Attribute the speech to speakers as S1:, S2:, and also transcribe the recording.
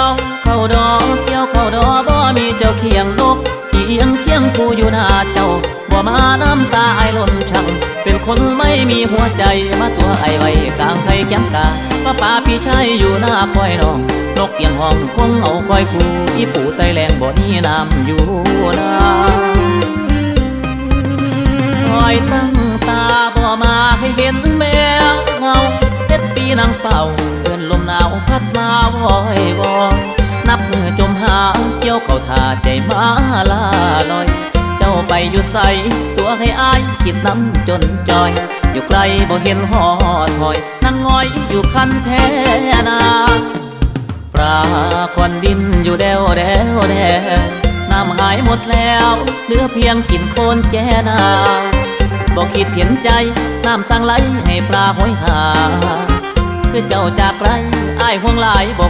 S1: วเข้าดอกเกี่ยวเข้าดอกบ่มีเจ้าเคียงนกเคียงเคียงผู้อยู่หน้าเจ้าบ่มาน้ำตาไอล้นช่างเป็นคนไม่มีหัวใจมาตัวไอไว้กลางไทยแก้มกาป้าป่าพี่ชายอยู่หน้าคอยน้องนกเกียงห้องคงเอาคอยคู่อีปู่ไตแรงบ่นี้น้ำอยู่นาคอยตั้งตาบ่มาให้เห็นแมวเงาเจ็ดปีนางเฝ้าเดินลมหนาวพัดมาวอยบองนับมือจมหาเกี่ยวเข้าท่าใจมาลาลอยเจ้าไปอยู่ใสตัวให้อายคิดน้ำจนจอยอยู่ไกลบ่เห็นหอถอยนั่งงอยอยู่คันแท้นาปลาควันดินอยู่แดวแดวแดวน้ำหายหมดแล้วเหลือเพียงกินโคลนแจนาบอกคิดเห็นใจน้ำสั่งไหลให้ปลาหอยหาคือเจ้าจากไกลอ้ายห่วงหลายบอก